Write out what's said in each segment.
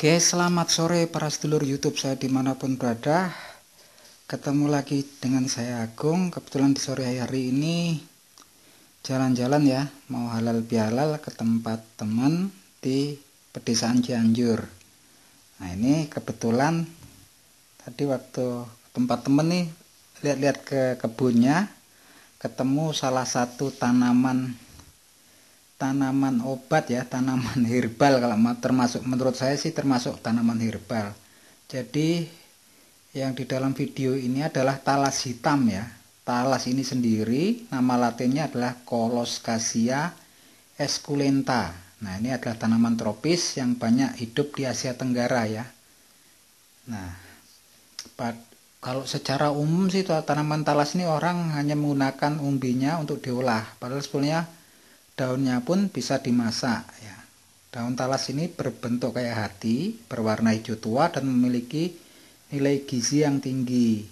Oke, selamat sore para sedulur YouTube saya dimanapun berada. Ketemu lagi dengan saya Agung. Kebetulan di sore hari ini jalan-jalan ya, mau halal bihalal ke tempat teman di pedesaan Cianjur. Nah ini kebetulan tadi waktu tempat teman nih, lihat-lihat ke kebunnya, ketemu salah satu tanaman obat ya, tanaman herbal. Kalau termasuk, menurut saya sih termasuk tanaman herbal. Jadi yang di dalam video ini adalah talas hitam ya. Talas ini sendiri nama latinnya adalah Colocasia esculenta. Nah ini adalah tanaman tropis yang banyak hidup di Asia Tenggara ya. Nah kalau secara umum sih tanaman talas ini orang hanya menggunakan umbinya untuk diolah, padahal sebenarnya daunnya pun bisa dimasak ya. Daun talas ini berbentuk kayak hati, berwarna hijau tua dan memiliki nilai gizi yang tinggi.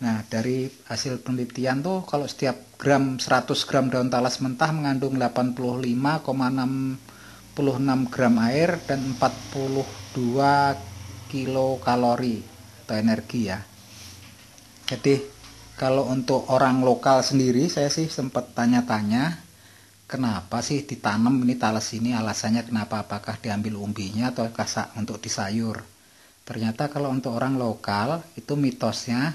Nah, dari hasil penelitian tuh kalau setiap 100 gram daun talas mentah mengandung 85,66 gram air dan 42 kilokalori atau energi ya. Jadi kalau untuk orang lokal sendiri, saya sih sempat tanya-tanya kenapa sih ditanam ini talas ini, alasannya kenapa, apakah diambil umbinya atau kasak untuk disayur. Ternyata kalau untuk orang lokal itu mitosnya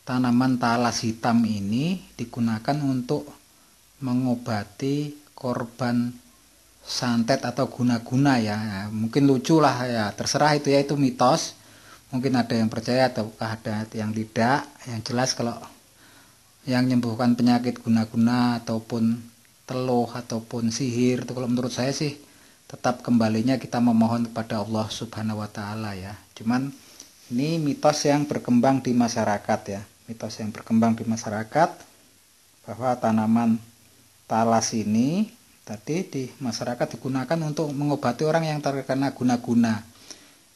tanaman talas hitam ini digunakan untuk mengobati korban santet atau guna-guna ya. Mungkin lucu lah ya, terserah itu ya, itu mitos. Mungkin ada yang percaya ataukah ada yang tidak. Yang jelas kalau yang menyembuhkan penyakit guna-guna ataupun teluh ataupun sihir, itu kalau menurut saya sih tetap kembalinya kita memohon kepada Allah Subhanahu wa Ta'ala ya. Cuman ini mitos yang berkembang di masyarakat ya, mitos yang berkembang di masyarakat bahwa tanaman talas ini tadi di masyarakat digunakan untuk mengobati orang yang terkena guna-guna.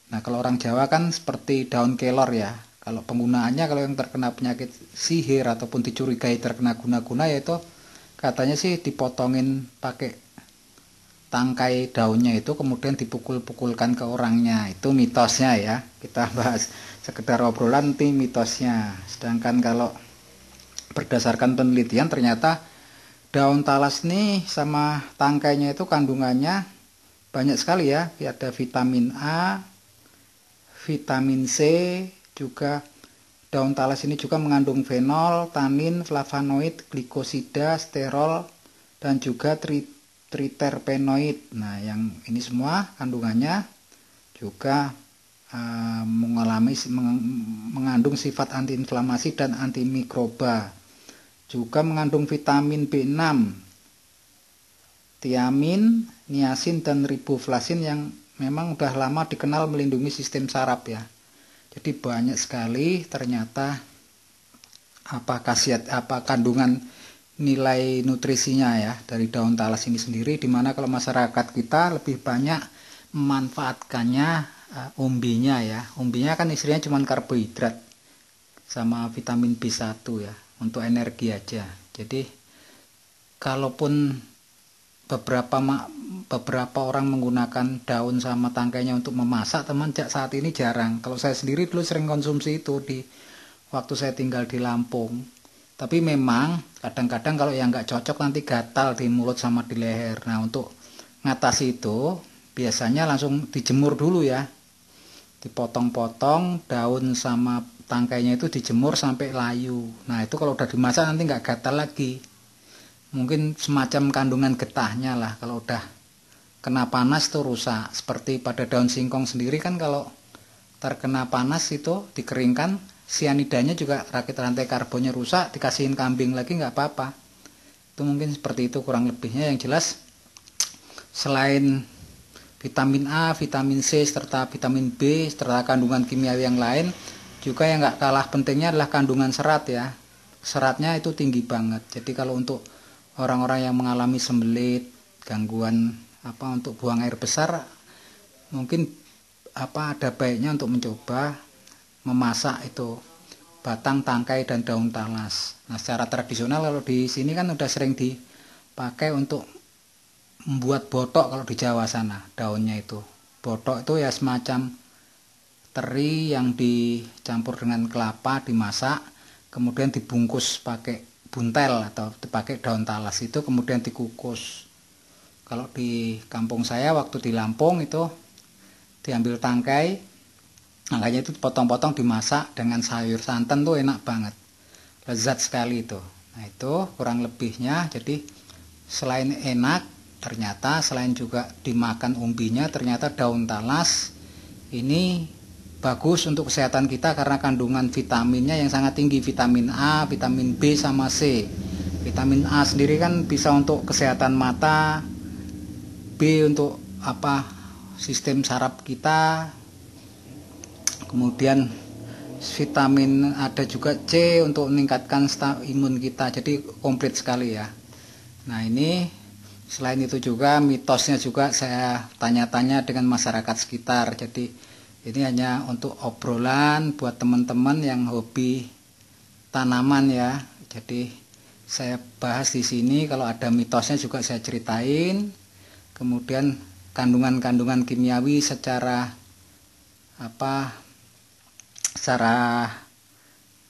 Nah kalau orang Jawa kan seperti daun kelor ya. Kalau penggunaannya, kalau yang terkena penyakit sihir ataupun dicurigai terkena guna-guna, yaitu katanya sih dipotongin pakai tangkai daunnya itu, kemudian dipukul-pukulkan ke orangnya. Itu mitosnya ya. Kita bahas sekedar obrolan, nanti mitosnya. Sedangkan kalau berdasarkan penelitian ternyata daun talas nih sama tangkainya itu kandungannya banyak sekali ya. Ada vitamin A, vitamin C, juga daun talas ini juga mengandung fenol, tanin, flavonoid, glikosida, sterol, dan juga triterpenoid. Nah, yang ini semua kandungannya juga mengandung sifat antiinflamasi dan antimikroba. Juga mengandung vitamin B6, tiamin, niacin, dan riboflavin yang memang udah lama dikenal melindungi sistem saraf ya. Jadi banyak sekali ternyata apa kandungan nilai nutrisinya ya dari daun talas ini sendiri, dimana kalau masyarakat kita lebih banyak memanfaatkannya umbinya ya. Umbinya kan isinya cuma karbohidrat sama vitamin B1 ya, untuk energi aja. Jadi kalaupun beberapa orang menggunakan daun sama tangkainya untuk memasak, teman saat ini jarang. Kalau saya sendiri dulu sering konsumsi itu di waktu saya tinggal di Lampung. Tapi memang kadang-kadang kalau yang nggak cocok nanti gatal di mulut sama di leher. Nah untuk ngatasi itu biasanya langsung dijemur dulu ya. Dipotong-potong daun sama tangkainya itu dijemur sampai layu. Nah itu kalau udah dimasak nanti nggak gatal lagi. Mungkin semacam kandungan getahnya lah, kalau udah kena panas tuh rusak. Seperti pada daun singkong sendiri kan kalau terkena panas itu dikeringkan, sianidanya juga rakit rantai karbonnya rusak, dikasihin kambing lagi nggak apa-apa. Itu mungkin seperti itu kurang lebihnya. Yang jelas selain vitamin A, vitamin C, serta vitamin B, serta kandungan kimia yang lain, juga yang nggak kalah pentingnya adalah kandungan serat ya. Seratnya itu tinggi banget. Jadi kalau untuk orang-orang yang mengalami sembelit, gangguan untuk buang air besar, mungkin ada baiknya untuk mencoba memasak itu batang, tangkai, dan daun talas. Nah secara tradisional kalau di sini kan udah sering dipakai untuk membuat botok kalau di Jawa sana daunnya itu. Botok itu ya semacam teri yang dicampur dengan kelapa, dimasak, kemudian dibungkus pakai buntel atau pakai daun talas, itu kemudian dikukus. Kalau di kampung saya waktu di Lampung itu diambil tangkai, makanya itu potong-potong dimasak dengan sayur santan tuh enak banget, lezat sekali itu. Nah itu kurang lebihnya. Jadi selain enak, ternyata selain juga dimakan umbinya, ternyata daun talas ini bagus untuk kesehatan kita karena kandungan vitaminnya yang sangat tinggi, vitamin A, vitamin B sama C. Vitamin A sendiri kan bisa untuk kesehatan mata, B untuk sistem saraf kita, kemudian vitamin ada juga C untuk meningkatkan imun kita. Jadi komplit sekali ya. Nah ini selain itu juga mitosnya juga saya tanya-tanya dengan masyarakat sekitar. Jadi ini hanya untuk obrolan buat teman-teman yang hobi tanaman ya. Jadi saya bahas di sini, kalau ada mitosnya juga saya ceritain. Kemudian kandungan-kandungan kimiawi secara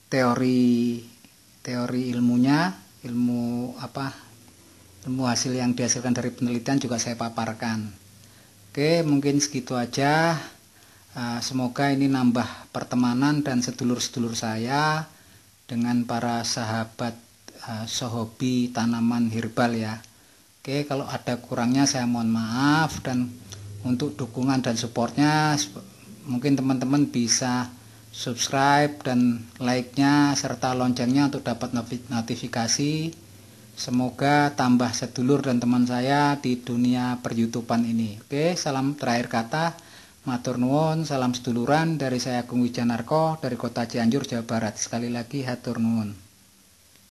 teori ilmunya, ilmu hasil yang dihasilkan dari penelitian juga saya paparkan. Oke, mungkin segitu aja. Semoga ini nambah pertemanan dan sedulur-sedulur saya dengan para sahabat sehobi tanaman herbal ya. Oke, kalau ada kurangnya saya mohon maaf, dan untuk dukungan dan supportnya mungkin teman-teman bisa subscribe dan like-nya serta loncengnya untuk dapat notifikasi. Semoga tambah sedulur dan teman saya di dunia per-YouTubean ini. Oke, salam terakhir kata, matur nuwun, salam seduluran dari saya Agung Wijanarko dari Kota Cianjur, Jawa Barat. Sekali lagi hatur nuwun.